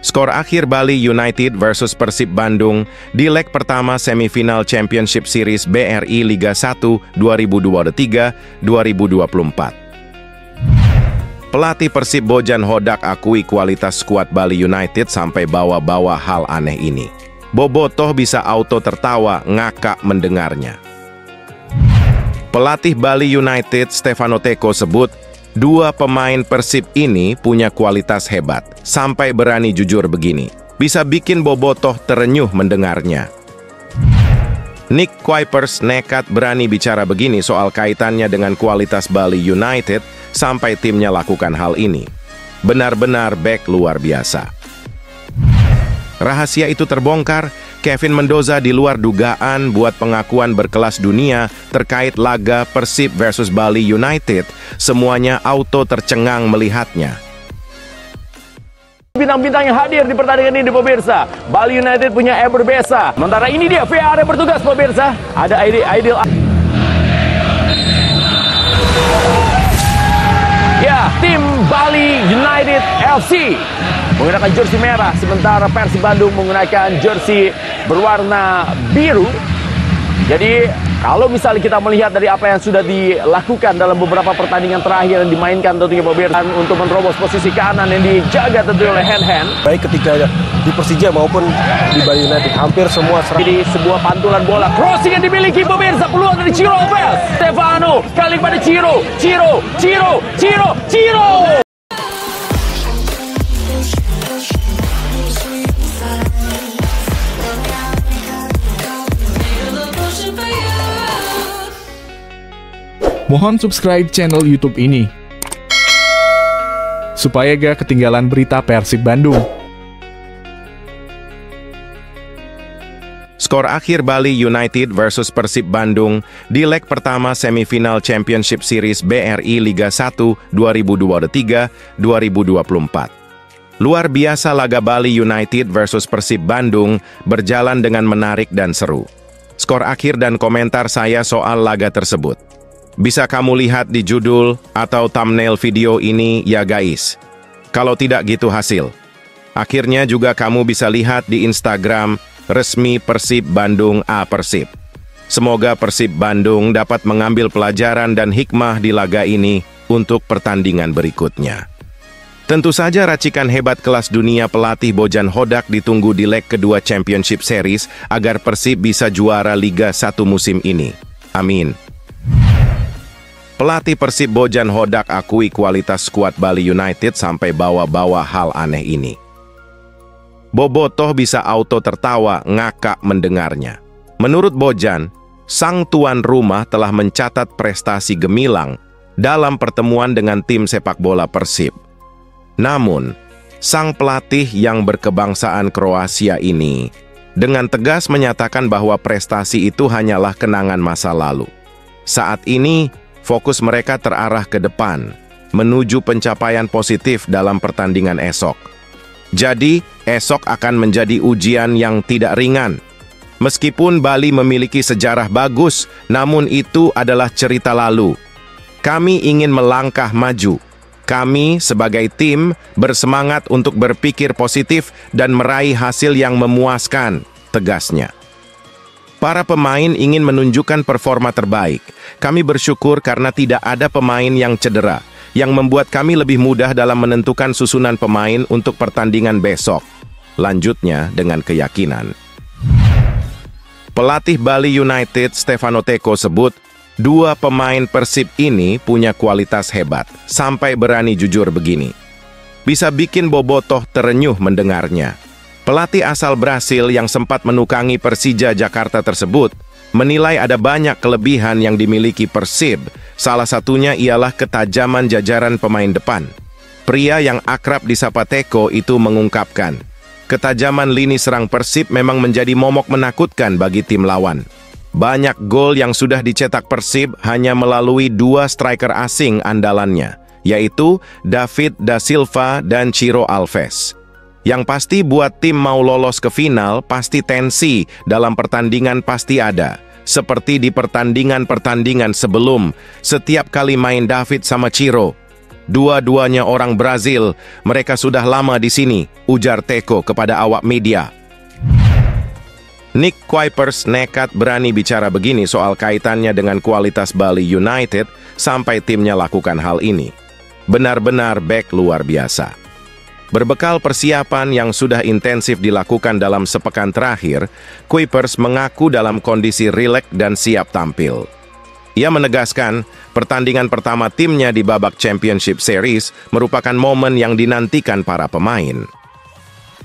Skor akhir Bali United versus Persib Bandung di leg pertama semifinal Championship Series BRI Liga 1 2023-2024. Pelatih Persib Bojan Hodak akui kualitas skuad Bali United sampai bawa-bawa hal aneh ini. Bobotoh bisa auto tertawa ngakak mendengarnya. Pelatih Bali United Stefano Teko sebut, dua pemain Persib ini punya kualitas hebat, sampai berani jujur begini. Bisa bikin bobotoh terenyuh mendengarnya. Nick Kuipers nekat berani bicara begini soal kaitannya dengan kualitas Bali United sampai timnya lakukan hal ini. Benar-benar bek luar biasa. Rahasia itu terbongkar, Kevin Mendoza di luar dugaan buat pengakuan berkelas dunia terkait laga Persib versus Bali United. Semuanya auto tercengang melihatnya. Bintang-bintang yang hadir di pertandingan ini, pemirsa. Bali United punya Eber Besa. Sementara ini dia VAR yang bertugas, pemirsa. Ada Aidil. Ya, tim Bali United FC menggunakan jersey merah, sementara Persib Bandung menggunakan jersey berwarna biru. Jadi, kalau misalnya kita melihat dari apa yang sudah dilakukan dalam beberapa pertandingan terakhir yang dimainkan tentunya pemirsa untuk menerobos posisi kanan yang dijaga tentunya oleh Hand. Baik ketika di Persija maupun di Bali United, hampir semua Jadi sebuah pantulan bola crossing yang dimiliki pemirsa, peluang dari Ciro Alves. Stefano kali pada Ciro. Mohon subscribe channel YouTube ini supaya gak ketinggalan berita Persib Bandung. Skor akhir Bali United versus Persib Bandung di leg pertama semifinal Championship Series BRI Liga 1 2023-2024. Luar biasa laga Bali United versus Persib Bandung berjalan dengan menarik dan seru. Skor akhir dan komentar saya soal laga tersebut bisa kamu lihat di judul atau thumbnail video ini ya guys. Kalau tidak gitu hasil. Akhirnya juga kamu bisa lihat di Instagram resmi Persib Bandung @persib. Semoga Persib Bandung dapat mengambil pelajaran dan hikmah di laga ini untuk pertandingan berikutnya. Tentu saja racikan hebat kelas dunia pelatih Bojan Hodak ditunggu di leg kedua Championship Series agar Persib bisa juara Liga 1 musim ini. Amin. Pelatih Persib Bojan Hodak akui kualitas skuad Bali United sampai bawa-bawa hal aneh ini. Bobotoh bisa auto tertawa ngakak mendengarnya. Menurut Bojan, sang tuan rumah telah mencatat prestasi gemilang dalam pertemuan dengan tim sepak bola Persib. Namun, sang pelatih yang berkebangsaan Kroasia ini dengan tegas menyatakan bahwa prestasi itu hanyalah kenangan masa lalu. Saat ini, fokus mereka terarah ke depan, menuju pencapaian positif dalam pertandingan esok. Jadi, esok akan menjadi ujian yang tidak ringan. Meskipun Bali memiliki sejarah bagus, namun itu adalah cerita lalu. Kami ingin melangkah maju. Kami sebagai tim bersemangat untuk berpikir positif dan meraih hasil yang memuaskan, tegasnya. Para pemain ingin menunjukkan performa terbaik. Kami bersyukur karena tidak ada pemain yang cedera, yang membuat kami lebih mudah dalam menentukan susunan pemain untuk pertandingan besok. Lanjutnya dengan keyakinan. Pelatih Bali United Stefano Teko sebut, dua pemain Persib ini punya kualitas hebat, sampai berani jujur begini. Bisa bikin bobotoh terenyuh mendengarnya. Pelatih asal Brasil yang sempat menukangi Persija Jakarta tersebut menilai ada banyak kelebihan yang dimiliki Persib. Salah satunya ialah ketajaman jajaran pemain depan. Pria yang akrab disapa Teko itu mengungkapkan, ketajaman lini serang Persib memang menjadi momok menakutkan bagi tim lawan. Banyak gol yang sudah dicetak Persib hanya melalui dua striker asing andalannya, yaitu David da Silva dan Ciro Alves. Yang pasti buat tim mau lolos ke final, pasti tensi dalam pertandingan pasti ada. Seperti di pertandingan-pertandingan sebelum, setiap kali main David sama Ciro, Dua-duanya orang Brazil, mereka sudah lama di sini, ujar Teko kepada awak media. Nick Kuipers nekat berani bicara begini soal kaitannya dengan kualitas Bali United sampai timnya lakukan hal ini. Benar-benar bek luar biasa. Berbekal persiapan yang sudah intensif dilakukan dalam sepekan terakhir, Kuipers mengaku dalam kondisi rileks dan siap tampil. Ia menegaskan, pertandingan pertama timnya di babak Championship Series merupakan momen yang dinantikan para pemain.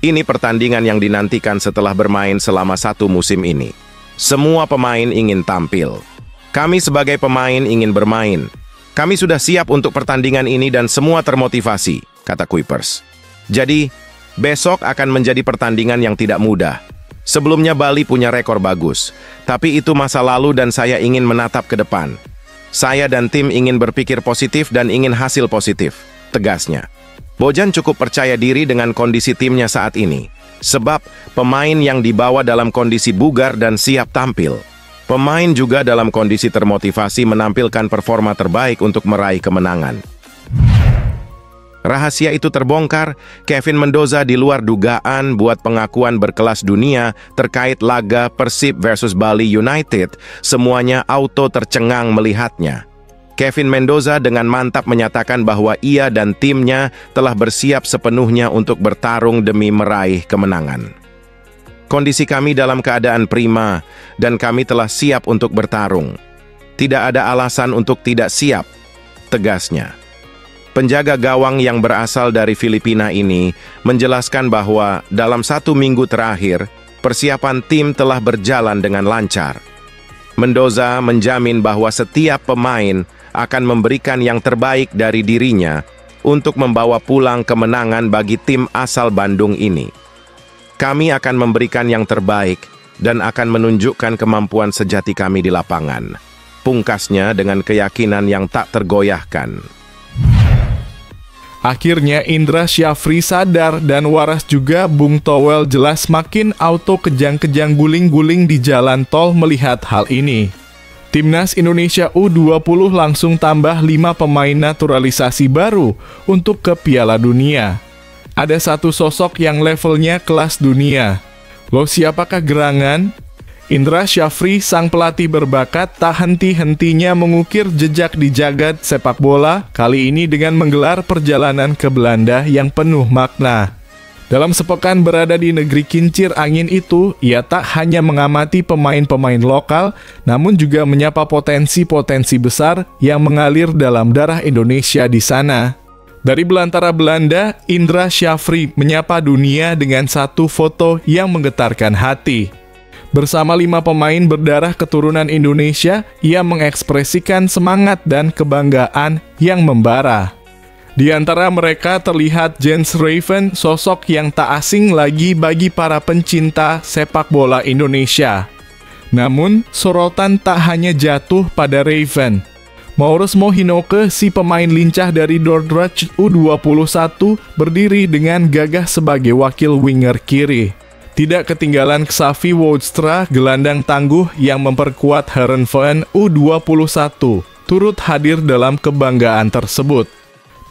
Ini pertandingan yang dinantikan setelah bermain selama 1 musim ini. Semua pemain ingin tampil. Kami sebagai pemain ingin bermain. Kami sudah siap untuk pertandingan ini dan semua termotivasi, kata Kuipers. Jadi, besok akan menjadi pertandingan yang tidak mudah. Sebelumnya Bali punya rekor bagus, tapi itu masa lalu dan saya ingin menatap ke depan. Saya dan tim ingin berpikir positif dan ingin hasil positif, tegasnya. Bojan cukup percaya diri dengan kondisi timnya saat ini, sebab pemain yang dibawa dalam kondisi bugar dan siap tampil. Pemain juga dalam kondisi termotivasi menampilkan performa terbaik untuk meraih kemenangan. Rahasia itu terbongkar, Kevin Mendoza di luar dugaan buat pengakuan berkelas dunia terkait laga Persib versus Bali United. Semuanya auto tercengang melihatnya. Kevin Mendoza dengan mantap menyatakan bahwa ia dan timnya telah bersiap sepenuhnya untuk bertarung demi meraih kemenangan. Kondisi kami dalam keadaan prima dan kami telah siap untuk bertarung. Tidak ada alasan untuk tidak siap, tegasnya. Penjaga gawang yang berasal dari Filipina ini menjelaskan bahwa dalam 1 minggu terakhir, persiapan tim telah berjalan dengan lancar. Mendoza menjamin bahwa setiap pemain akan memberikan yang terbaik dari dirinya untuk membawa pulang kemenangan bagi tim asal Bandung ini. Kami akan memberikan yang terbaik dan akan menunjukkan kemampuan sejati kami di lapangan. Pungkasnya dengan keyakinan yang tak tergoyahkan. Akhirnya Indra Syafri sadar dan waras juga Bung Towel jelas makin auto kejang-kejang guling-guling di jalan tol melihat hal ini. Timnas Indonesia U20 langsung tambah 5 pemain naturalisasi baru untuk ke Piala Dunia. Ada satu sosok yang levelnya kelas dunia. Loh, siapakah gerangan? Indra Syafri, sang pelatih berbakat, tak henti-hentinya mengukir jejak di jagat sepak bola, kali ini dengan menggelar perjalanan ke Belanda yang penuh makna. Dalam sepekan berada di negeri kincir angin itu, ia tak hanya mengamati pemain-pemain lokal, namun juga menyapa potensi-potensi besar yang mengalir dalam darah Indonesia di sana. Dari belantara Belanda, Indra Syafri menyapa dunia dengan satu foto yang menggetarkan hati. Bersama 5 pemain berdarah keturunan Indonesia, ia mengekspresikan semangat dan kebanggaan yang membara. Di antara mereka terlihat Jens Raven, sosok yang tak asing lagi bagi para pencinta sepak bola Indonesia. Namun, sorotan tak hanya jatuh pada Raven. Maurus Mohinoke, si pemain lincah dari Dordrecht U21, berdiri dengan gagah sebagai wakil winger kiri. Tidak ketinggalan Xavi Woudstra, gelandang tangguh yang memperkuat Heerenveen U21, turut hadir dalam kebanggaan tersebut.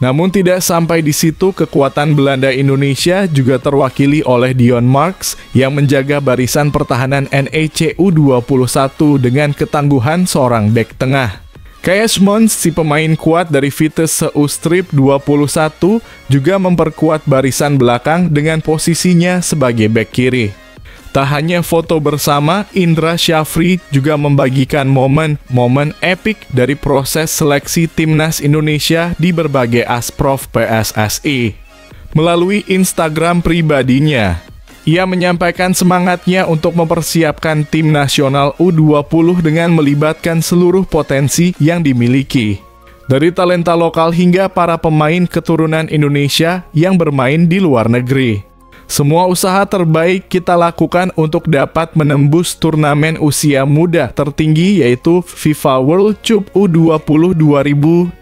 Namun tidak sampai di situ, kekuatan Belanda Indonesia juga terwakili oleh Dion Marks yang menjaga barisan pertahanan NEC U21 dengan ketangguhan seorang bek tengah. Kees Mons, si pemain kuat dari Vitesse Utrecht 21, juga memperkuat barisan belakang dengan posisinya sebagai bek kiri. Tak hanya foto bersama, Indra Syafri juga membagikan momen-momen epik dari proses seleksi timnas Indonesia di berbagai asprof PSSI. Melalui Instagram pribadinya, ia menyampaikan semangatnya untuk mempersiapkan tim nasional U20 dengan melibatkan seluruh potensi yang dimiliki. Dari talenta lokal hingga para pemain keturunan Indonesia yang bermain di luar negeri. Semua usaha terbaik kita lakukan untuk dapat menembus turnamen usia muda tertinggi yaitu FIFA World Cup U20 2025.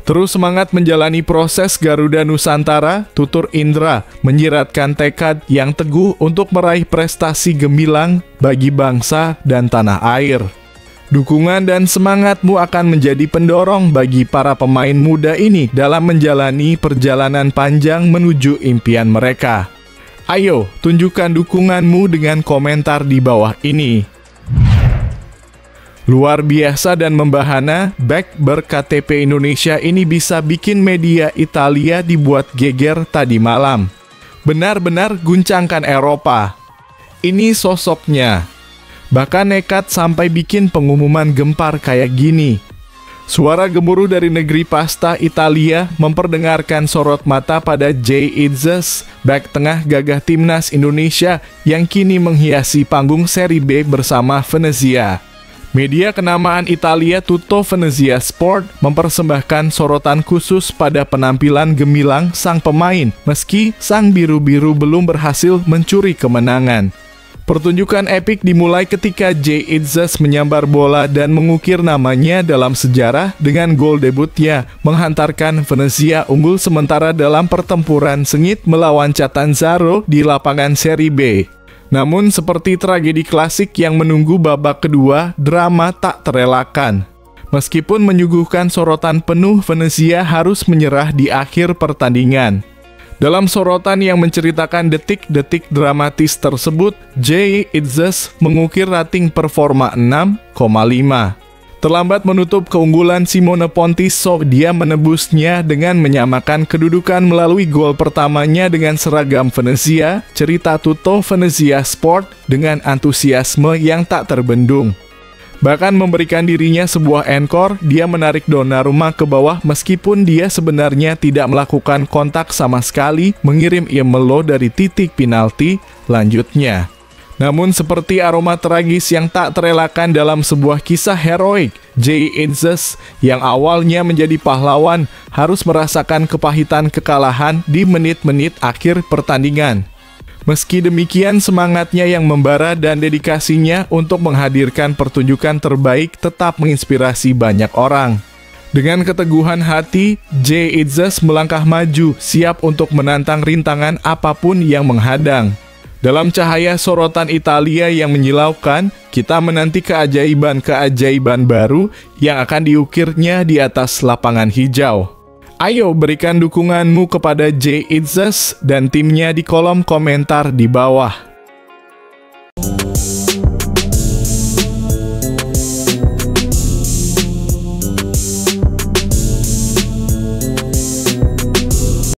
Terus semangat menjalani proses Garuda Nusantara, tutur Indra menyiratkan tekad yang teguh untuk meraih prestasi gemilang bagi bangsa dan tanah air. Dukungan dan semangatmu akan menjadi pendorong bagi para pemain muda ini dalam menjalani perjalanan panjang menuju impian mereka. Ayo, tunjukkan dukunganmu dengan komentar di bawah ini. Luar biasa dan membahana, bek ber-KTP Indonesia ini bisa bikin media Italia dibuat geger tadi malam. Benar-benar guncangkan Eropa. Ini sosoknya. Bahkan nekat sampai bikin pengumuman gempar kayak gini. Suara gemuruh dari negeri pasta Italia memperdengarkan sorot mata pada Jay Itzes, bek tengah gagah timnas Indonesia yang kini menghiasi panggung Serie B bersama Venezia. Media kenamaan Italia Tutto Venezia Sport mempersembahkan sorotan khusus pada penampilan gemilang sang pemain meski sang biru-biru belum berhasil mencuri kemenangan. Pertunjukan epik dimulai ketika Jay Itzes menyambar bola dan mengukir namanya dalam sejarah dengan gol debutnya menghantarkan Venezia unggul sementara dalam pertempuran sengit melawan Catanzaro di lapangan Serie B. Namun seperti tragedi klasik yang menunggu babak kedua, drama tak terelakkan. Meskipun menyuguhkan sorotan penuh, Venezia harus menyerah di akhir pertandingan. Dalam sorotan yang menceritakan detik-detik dramatis tersebut, Jay Itzes mengukir rating performa 6,5. Terlambat menutup keunggulan Simone Pontiso, dia menebusnya dengan menyamakan kedudukan melalui gol pertamanya dengan seragam Venezia, cerita Tutto Venezia Sport dengan antusiasme yang tak terbendung. Bahkan memberikan dirinya sebuah encore, dia menarik Donnarumma ke bawah meskipun dia sebenarnya tidak melakukan kontak sama sekali, mengirim Immelo dari titik penalti lanjutnya. Namun seperti aroma tragis yang tak terelakkan dalam sebuah kisah heroik, Jay Itzes yang awalnya menjadi pahlawan harus merasakan kepahitan kekalahan di menit-menit akhir pertandingan. Meski demikian, semangatnya yang membara dan dedikasinya untuk menghadirkan pertunjukan terbaik tetap menginspirasi banyak orang. Dengan keteguhan hati, Jay Itzes melangkah maju, siap untuk menantang rintangan apapun yang menghadang. Dalam cahaya sorotan Italia yang menyilaukan, kita menanti keajaiban-keajaiban baru yang akan diukirnya di atas lapangan hijau. Ayo berikan dukunganmu kepada Jay Itzes dan timnya di kolom komentar di bawah.